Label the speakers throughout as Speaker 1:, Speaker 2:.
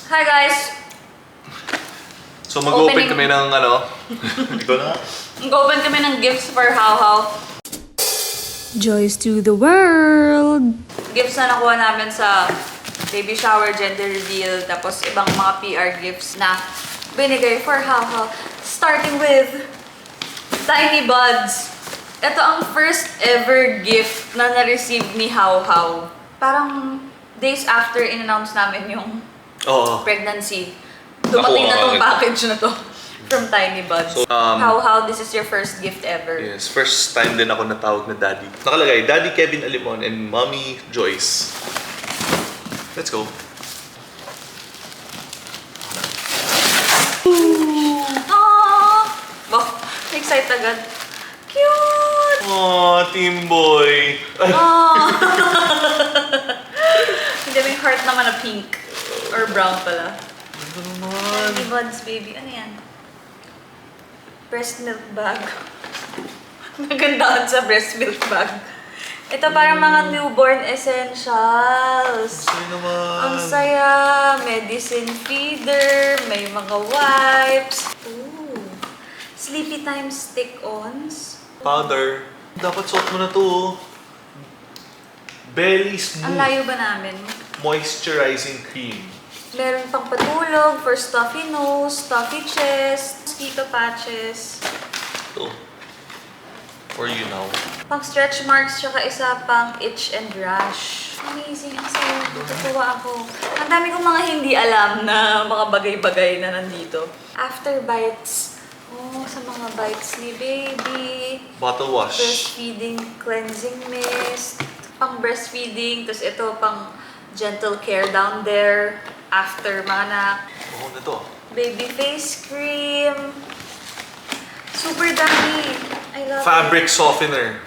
Speaker 1: Hi guys!
Speaker 2: So mag-open kami ng ano? Ito na.
Speaker 1: Mag-open kami ng gifts for How How.
Speaker 3: Joys to the world!
Speaker 1: Gifts na nakuha namin sa baby shower, gender reveal, tapos ibang mga PR gifts na binigay for How How. Starting with Tiny Buds. Ito ang first ever gift na na-receive ni How How. Parang days after in-announce namin yung pregnancy. Dumating na tong package na to from Tiny Buds.
Speaker 2: So,
Speaker 1: How How, this is your first gift ever.
Speaker 2: Yes, first time din ako natawag na daddy. Nakalagay, Daddy Kevin Alimon and Mommy Joyce. Let's go.
Speaker 1: Aww! Wow, excited agad. Cute!
Speaker 2: Aww, team boy. Ay,
Speaker 1: Aww! Hindi, may heart naman na pink. Or brown pala.
Speaker 2: ano naman?
Speaker 1: Tiny Buds, baby. Ano yan? Breast milk bag. Nagandahan sa breast milk bag. Ito parang mga newborn essentials.
Speaker 2: Sa'yo naman.
Speaker 1: Ang saya. Medicine feeder. May mga wipes. Ooh. Sleepy time stick-ons.
Speaker 2: Powder. Dapat suot mo na to. Oh. Belly Smooth
Speaker 1: Ang layo ba namin?
Speaker 2: Moisturizing Cream.
Speaker 1: Meron pang patulog for stuffy nose, stuffy chest, mosquito patches,
Speaker 2: Ito. For you now.
Speaker 1: pang stretch marks, tsaka isa pang itch and rash. Amazing. Ang saya. Natutuwa ako. Ang dami kong mga hindi alam na mga bagay-bagay na nandito. After bites. Oh, sa mga bites ni baby.
Speaker 2: Bottle wash.
Speaker 1: Breastfeeding cleansing mist. Pang breastfeeding. Tapos ito pang gentle care down there. After mga anak.
Speaker 2: Oo na to.
Speaker 1: Baby face cream. Super dami. I love
Speaker 2: Fabric
Speaker 1: it.
Speaker 2: softener.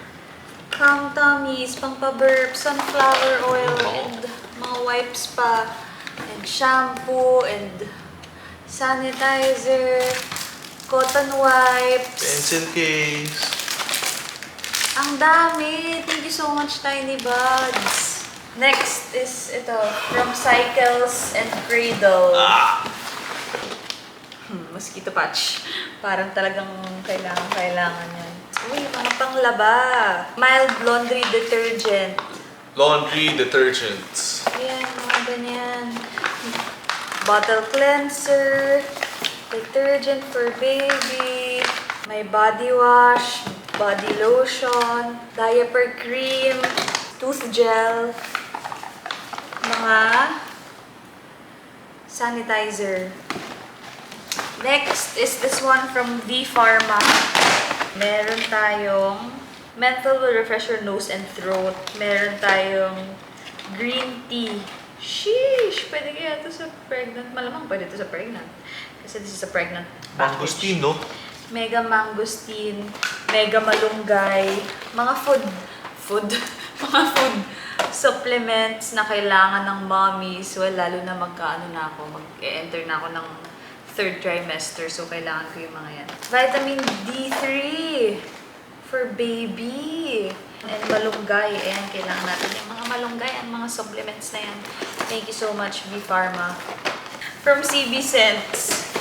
Speaker 1: Calm tummies, pang-paburp, sunflower oil,
Speaker 2: Oh.
Speaker 1: and mga wipes pa. And shampoo, and sanitizer, cotton wipes.
Speaker 2: Pencil case.
Speaker 1: Ang dami! Thank you so much, Tiny Buds. Next is ito, from Cycles and Cradle. Mosquito patch. Parang talagang kailangan yan. Uy, mga panglaba. Mild laundry detergent.
Speaker 2: Laundry detergents.
Speaker 1: Ayan, mga ganyan. Bottle cleanser. Detergent for baby. May body wash. Body lotion. Diaper cream. Tooth gel. Mga sanitizer. Next is this one from V Pharma. Meron tayong menthol will refresh your nose and throat. Meron tayong green tea. Sheesh! Pwede kaya ito sa pregnant. Malamang pwede ito sa pregnant. Kasi this is a pregnant package.
Speaker 2: Mangosteen, no?
Speaker 1: Mega mangosteen. Mega malunggay. Mga food. Mga food supplements na kailangan ng mommies. Well, lalo na magkaano na ako. Mag-enter na ako ng third trimester. So, kailangan ko yung mga yan. Vitamin D3 for baby. And malunggay. Ayan, kailangan natin yung mga malunggay and mga supplements na yan. Thank you so much, V Pharma. From CB Scents.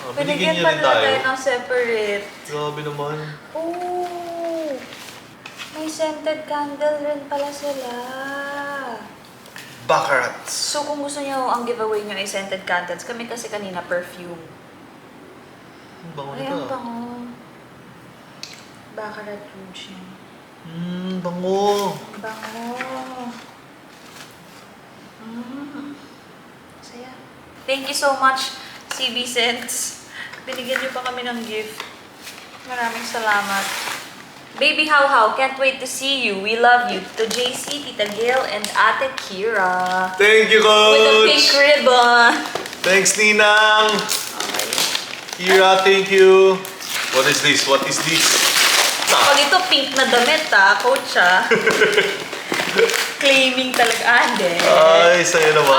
Speaker 2: Binigyan
Speaker 1: Pinigyan
Speaker 2: niyo
Speaker 1: pa
Speaker 2: rin
Speaker 1: nila
Speaker 2: tayo.
Speaker 1: tayo ng separate.
Speaker 2: Grabe naman.
Speaker 1: Oh! May scented candle rin pala sila.
Speaker 2: Baccarats.
Speaker 1: So, kung gusto nyo ang giveaway nyo ay scented candles, kami kasi kanina perfume.
Speaker 2: Ang bango
Speaker 1: Ay,
Speaker 2: nito.
Speaker 1: ang bango. Baccarat Rouge yan.
Speaker 2: Bango.
Speaker 1: Ang bango. Saya. Thank you so much, CB Scents. Binigyan nyo pa kami ng gift. Maraming salamat. Baby How How, can't wait to see you. We love you. To JC, Tita Gail, and Ate Kira.
Speaker 2: Thank you,
Speaker 1: With a pink
Speaker 2: Coach!
Speaker 1: ribbon.
Speaker 2: Thanks, Ninang!
Speaker 1: Okay.
Speaker 2: Kira, thank you! What is this? What is this?
Speaker 1: Pag ito pink na damit Coach Claiming talaga. Hindi.
Speaker 2: Ay, sa'yo naman!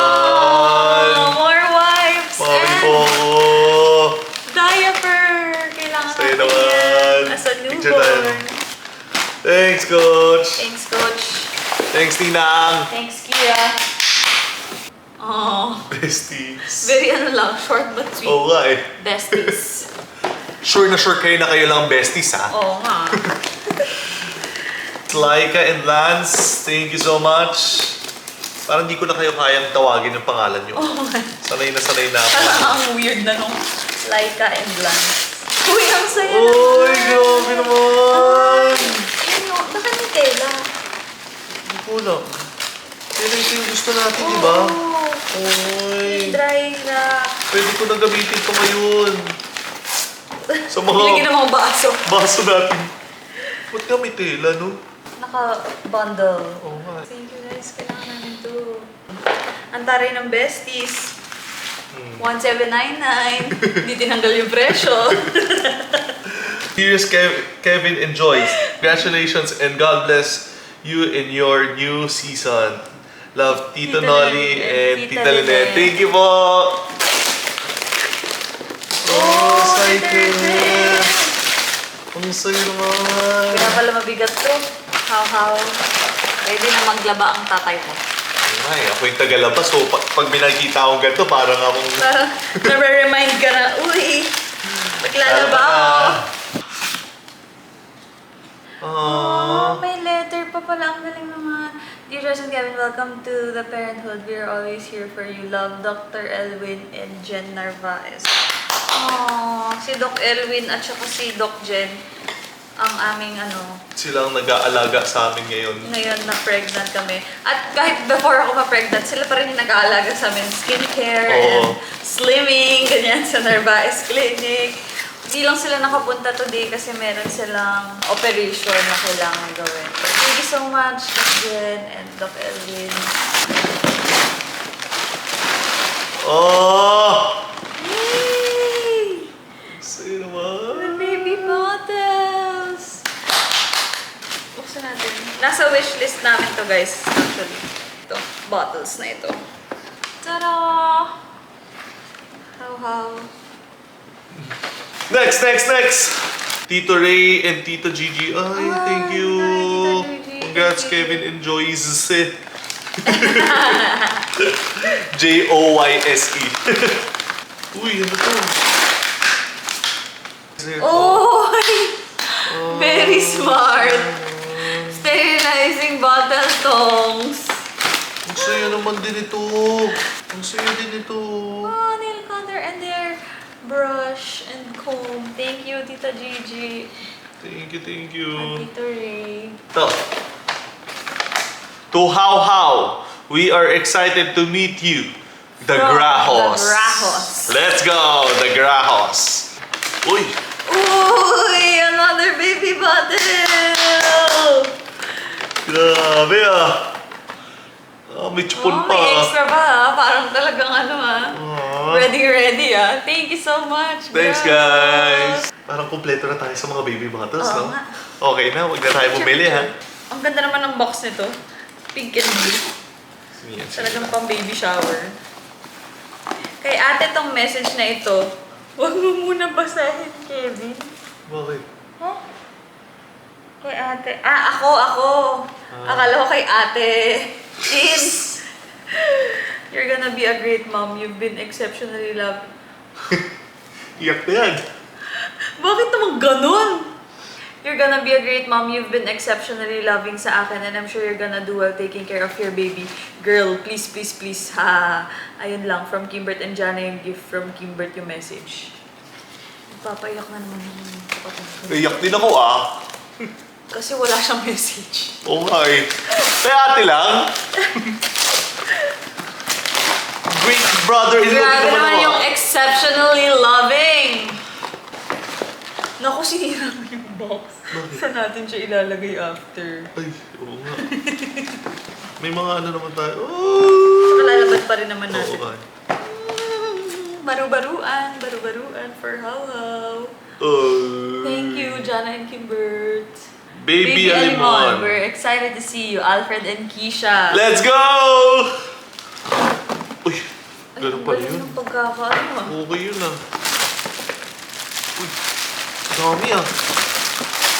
Speaker 1: Oh, more wipes.
Speaker 2: Mami
Speaker 1: and
Speaker 2: po!
Speaker 1: diaper. Kailangan
Speaker 2: Sa'yo
Speaker 1: natin
Speaker 2: naman.
Speaker 1: yan. As a
Speaker 2: Picture tayo.
Speaker 1: newborn.
Speaker 2: Thanks, Coach!
Speaker 1: Thanks, Coach.
Speaker 2: Thanks, Ninang!
Speaker 1: Thanks, Kira. Oh,
Speaker 2: Besties.
Speaker 1: very ano lang, short but sweet.
Speaker 2: Oo nga eh.
Speaker 1: Besties.
Speaker 2: Sure na sure kayo na kayo lang besties ha.
Speaker 1: Oo nga.
Speaker 2: Laika and Lance, thank you so much. Parang di ko na kayo kayang tawagin yung pangalan nyo.
Speaker 1: Oo nga.
Speaker 2: Sanay na ako.
Speaker 1: Parang ang weird na nung Laika and Lance. Uy, ang saya
Speaker 2: Uy,
Speaker 1: naman.
Speaker 2: grabe naman!
Speaker 1: Ano, baka may tela.
Speaker 2: Hindi ko lang. Pero ito yung gusto natin, di ba?
Speaker 1: Oo.
Speaker 2: Uy,
Speaker 1: Dry na.
Speaker 2: pwede ko na gamitin ito ngayon. Sa mga
Speaker 1: Nilagyan ng mga baso.
Speaker 2: baso natin. Ba't nga may tela, no?
Speaker 1: Naka-bundle.
Speaker 2: Oo nga.
Speaker 1: Thank you guys. Kailangan namin to. Ang taray ng besties. 1799. Hindi tinanggal yung presyo.
Speaker 2: Here's Kevin and Joyce. Congratulations and God bless you in your new season. Love, Tito
Speaker 1: Tita
Speaker 2: Nolly
Speaker 1: Lynette
Speaker 2: and
Speaker 1: and
Speaker 2: Tita
Speaker 1: Tita
Speaker 2: Lynette.
Speaker 1: Lynette.
Speaker 2: Thank you po! Oh, excited! Ang saya naman!
Speaker 1: Kaya pala mabigat to. How. Ready na maglaba ang tatay mo.
Speaker 2: Ay, ako yung tagalabas. So, pag binakita akong ganito, parang akong...
Speaker 1: Parang nare-remind ka na, uy, maglalaba ako. Oh, may letter pa pala. Ang galing naman. Dear Josh and Kevin, welcome to the parenthood. We are always here for you. Love, Dr. Elwin and Jen Narvaez. Oh, si Doc Elwin at saka si Doc Jen ang aming
Speaker 2: Sila ang nag-aalaga sa amin ngayon.
Speaker 1: ngayon na pregnant kami. At kahit before ako ma-pregnant, sila pa rin yung nag-aalaga sa amin. Skincare
Speaker 2: Oo.
Speaker 1: and slimming, ganyan sa Narvaez Clinic. Hindi lang sila nakapunta today kasi meron silang operation na kailangan gawin. Thank you so much, Doc Jen and Doc Elvin.
Speaker 2: Oh!
Speaker 1: Yay!
Speaker 2: Saya
Speaker 1: The
Speaker 2: naman!
Speaker 1: baby bottles! Buksan natin. Nasa wishlist namin to guys, actually. Ito, bottles na ito. Tada! How.
Speaker 2: Next! Tito Ray and Tito Gigi. Ay, thank you!
Speaker 1: Tito Gigi.
Speaker 2: Congrats,
Speaker 1: Thank you.
Speaker 2: Kevin and Joyce. Joyse. Uy, ano to?
Speaker 1: Oh! Very smart! Sterilizing bottle tongs.
Speaker 2: Ang saya naman din ito. Ang saya din ito.
Speaker 1: Oh, nail cutter and their brush and comb. Thank you, Tita Gigi.
Speaker 2: Thank
Speaker 1: And
Speaker 2: you.
Speaker 1: Tito Ray.
Speaker 2: Ito. To How. We are excited to meet you. The
Speaker 1: From
Speaker 2: Grajos.
Speaker 1: the Grajos.
Speaker 2: Let's go, the Grajos. Uy,
Speaker 1: Uy! Another baby bottle!
Speaker 2: grabe ah. Ah, may
Speaker 1: Oh,
Speaker 2: chupon pa.
Speaker 1: may extra ba ah? Parang talagang
Speaker 2: Ah.
Speaker 1: Ready ah. Thank you so much,
Speaker 2: Thanks,
Speaker 1: girls.
Speaker 2: guys. Parang kumpleto na tayo sa mga baby bottles,
Speaker 1: Oo
Speaker 2: no?
Speaker 1: nga.
Speaker 2: Okay na, huwag na tayo bumili, ha?
Speaker 1: Ang ganda naman ng box nito. Pink and blue.
Speaker 2: Yan,
Speaker 1: Talagang pang baby shower. Kay ate tong message na ito, huwag mo muna basahin, Kevin.
Speaker 2: Bakit?
Speaker 1: Huh? Kay ate. Ako. Akala ko kay ate. Jeans. You're gonna be a great mom. You've been exceptionally loved.
Speaker 2: Iyak na yan.
Speaker 1: Bakit naman ganun? You're gonna be a great mom. You've been exceptionally loving sa akin and I'm sure you're gonna do well taking care of your baby. Girl, please. Ha. Ayun lang, from Kimbert and Jana yung gift from Kimbert yung message. Papayak na naman yung kapatid ko.
Speaker 2: Iyak din ako, ah.
Speaker 1: Kasi wala siyang message.
Speaker 2: Oo nga eh. Kaya ate lang. Great brother-in-law din
Speaker 1: Grabe
Speaker 2: naman
Speaker 1: naman
Speaker 2: ako,
Speaker 1: yung
Speaker 2: ah.
Speaker 1: exceptionally loving. Naku, sinira mo yung box.
Speaker 2: Bakit?
Speaker 1: Saan natin siya ilalagay after?
Speaker 2: Ay, oo nga. May mga ano naman tayo. Oh!
Speaker 1: Malalabas pa rin naman
Speaker 2: Oo
Speaker 1: natin.
Speaker 2: nga.
Speaker 1: Baru-baruan for how. Thank you, Jana and Kimbert.
Speaker 2: Baby Alimon.
Speaker 1: We're excited to see you, Alfred and Keisha.
Speaker 2: Let's go! Uy, ganun pala
Speaker 1: Galing
Speaker 2: yun.
Speaker 1: ng pagkakaano ah.
Speaker 2: Okay yun ah. Uy, dami ah.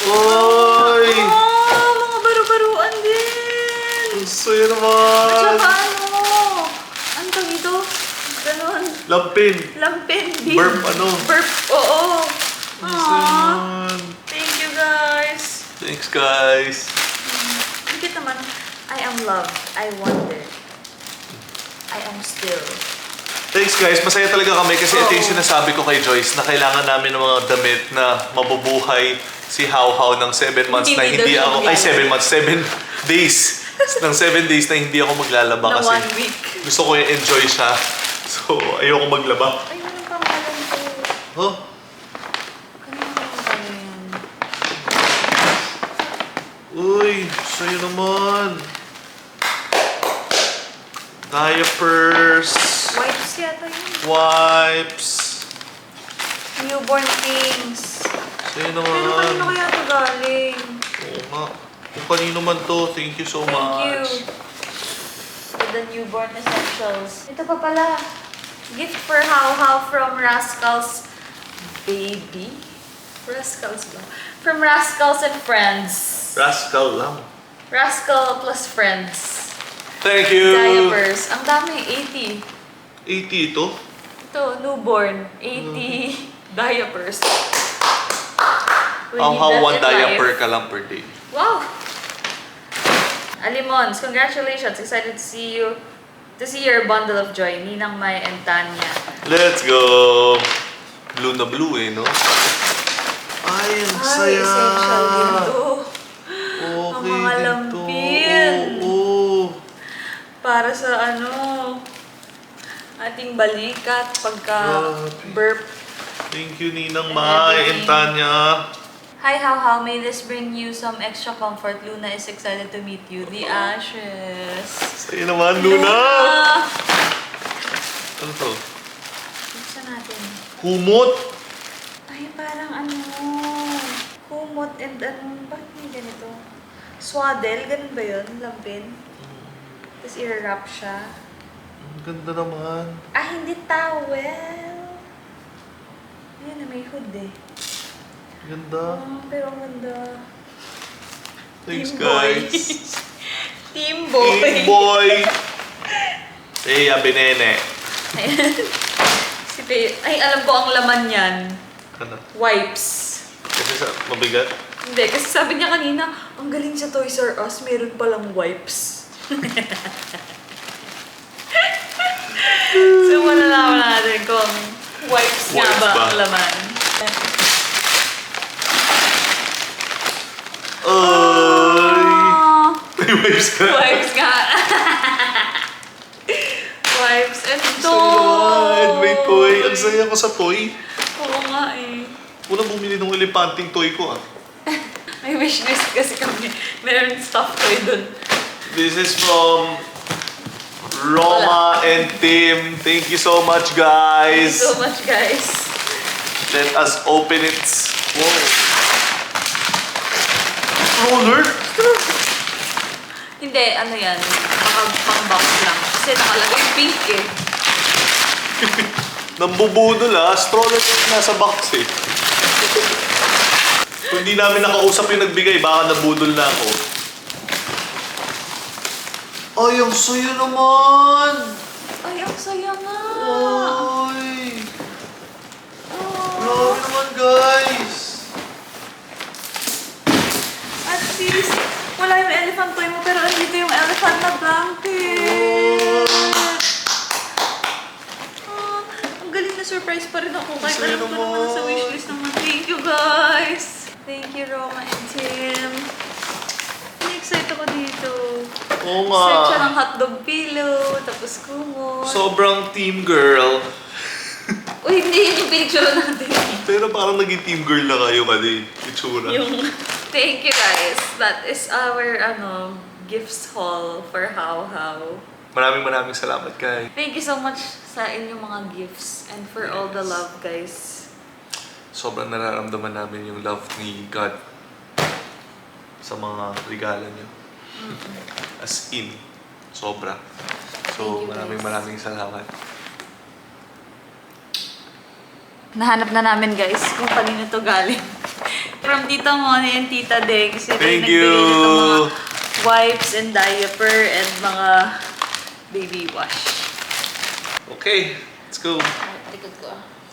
Speaker 2: Uy!
Speaker 1: Mga baru-baruan din.
Speaker 2: Ang saya
Speaker 1: At
Speaker 2: naman!
Speaker 1: saka ano, ang tawag ito,
Speaker 2: Lampin.
Speaker 1: Lampin din.
Speaker 2: Burp ano?
Speaker 1: Burp, oo.
Speaker 2: Ano
Speaker 1: Aww.
Speaker 2: yun?
Speaker 1: Thank you guys.
Speaker 2: Thanks, guys.
Speaker 1: Bakit naman, I am loved. I wonder. I am still.
Speaker 2: Thanks, guys. Masaya talaga kami kasi ito yung
Speaker 1: Oo.
Speaker 2: sinasabi ko kay Joyce na kailangan namin ng mga damit na mabubuhay si How How ng 7 months na
Speaker 1: Hindi
Speaker 2: hindi
Speaker 1: daw
Speaker 2: ako...
Speaker 1: siya
Speaker 2: Ay,
Speaker 1: maglalaba.
Speaker 2: 7 months. 7 days. ng 7 days na hindi ako maglalaba
Speaker 1: Na
Speaker 2: kasi
Speaker 1: 1 week.
Speaker 2: gusto ko yung enjoy siya. So, ayoko maglaba.
Speaker 1: Ay, anong pangalan ko?
Speaker 2: Huh?
Speaker 1: Anong pangalan yan?
Speaker 2: Uy, sa'yo naman. Diapers.
Speaker 1: Wipes yata yun.
Speaker 2: Wipes.
Speaker 1: Newborn things.
Speaker 2: Sa'yo
Speaker 1: Pero kanino
Speaker 2: naman.
Speaker 1: kaya ito galing?
Speaker 2: Oo nga. Kung kanino man to, thank you so
Speaker 1: Thank you.
Speaker 2: much.
Speaker 1: For the newborn essentials. Ito pa pala. Gift for How How from Rascals Baby? Rascals ba? From Rascals and Friends.
Speaker 2: Rascal lang.
Speaker 1: Rascal plus Friends.
Speaker 2: Thank you.
Speaker 1: Diapers. Ang dami, 80.
Speaker 2: 80 ito?
Speaker 1: Ito, newborn. 80 diapers. We
Speaker 2: Ang
Speaker 1: need
Speaker 2: how
Speaker 1: that
Speaker 2: one
Speaker 1: in
Speaker 2: diaper
Speaker 1: life.
Speaker 2: ka lang per day.
Speaker 1: Wow! Alimons, congratulations. Excited to see you. To see your bundle of joy. Ninang Mai and Tanya.
Speaker 2: Let's go! Blue na blue eh, no? Ay, ang
Speaker 1: Ay,
Speaker 2: saya!
Speaker 1: essential din to.
Speaker 2: Okay
Speaker 1: Ang mga
Speaker 2: din to.
Speaker 1: lampin.
Speaker 2: Oo.
Speaker 1: Para sa ano, ating balikat pagka
Speaker 2: Grabe.
Speaker 1: burp.
Speaker 2: Thank you, Ninang
Speaker 1: And
Speaker 2: Mai and
Speaker 1: everything.
Speaker 2: Tanya.
Speaker 1: Hi, How. May this bring you some extra comfort? Luna is excited to meet you. The Ashes.
Speaker 2: Sa'yo naman, Luna! Ano to?
Speaker 1: Buksan natin.
Speaker 2: Humot!
Speaker 1: Ay, parang ano, kumot and ano, bakit may ganito? Swaddle, ganun ba yun? Lampin? Tapos i-wrap siya.
Speaker 2: Ang ganda naman.
Speaker 1: Ah, hindi towel. Ayun na, may hood eh.
Speaker 2: Ganda.
Speaker 1: Pero ang ganda.
Speaker 2: Thanks,
Speaker 1: Team boy.
Speaker 2: guys.
Speaker 1: Team boy.
Speaker 2: Team boy! Hey, Abinene.
Speaker 1: Ayan. Si ay, alam ko ang laman yan.
Speaker 2: Ano?
Speaker 1: Wipes.
Speaker 2: Kasi mabigat?
Speaker 1: Hindi, kasi sabi niya kanina, ang galing sa Toys R Us, meron palang wipes. So, malalaman natin kung wipes nga
Speaker 2: Wipes
Speaker 1: ba
Speaker 2: ba?
Speaker 1: ang laman.
Speaker 2: Ay! May waves ka.
Speaker 1: Wipes nga. Wipes and
Speaker 2: Sa'yo naman. May toy. Ang
Speaker 1: toys.
Speaker 2: saya ko sa toy.
Speaker 1: Oo nga eh.
Speaker 2: Unang bumili ng elepanting toy ko ah.
Speaker 1: May wishlist kasi kami. Meron stuff toy dun.
Speaker 2: This is from Roma and Tim. Thank you so much,
Speaker 1: Thank
Speaker 2: guys.
Speaker 1: you so much, guys.
Speaker 2: Let us open it. Whoa. Roller?
Speaker 1: Hindi, ano yan. Pang-box lang. Kasi nakalagay pink eh.
Speaker 2: Nambubudol ah. Stroller yung nasa box eh. Kung hindi namin nakausap yung nagbigay, baka nabudol na ako. Ay, ang saya naman!
Speaker 1: Ay, ang saya nga.
Speaker 2: Ay! Grabe naman, guys!
Speaker 1: At least, wala yung elephant toy mo, pero andito yung elephant na blanket. Ah, ang galing na surprise pa rin ako. Kahit
Speaker 2: Saya
Speaker 1: alam ko
Speaker 2: naman.
Speaker 1: naman sa wishlist naman. Thank you, guys. Thank you, Roma and Tim. Excited ako dito.
Speaker 2: Oo
Speaker 1: Set siya
Speaker 2: nga.
Speaker 1: ng hotdog pillow, tapos kumot.
Speaker 2: Sobrang team girl.
Speaker 1: Uy, hindi yun yung pinicture natin.
Speaker 2: Pero parang naging team girl na kayo kasi itsura.
Speaker 1: Yung, thank you guys. That is our, gifts haul for How How.
Speaker 2: Maraming salamat, guys.
Speaker 1: Thank you so much sa inyong mga gifts and for all the
Speaker 2: Yes.
Speaker 1: love, guys.
Speaker 2: Sobrang nararamdaman namin yung love ni God sa mga regalo niyo. As in, sobra. So,
Speaker 1: Thank you, guys.
Speaker 2: maraming salamat.
Speaker 1: Nahanap na namin, guys, kung kanino to galing. From Tita Moni and Tita Deng. Kasi
Speaker 2: Thank
Speaker 1: nagbigay
Speaker 2: you.
Speaker 1: nito mga wipes and diaper and mga baby wash.
Speaker 2: Okay, let's Let's go.
Speaker 1: Likod ko ah.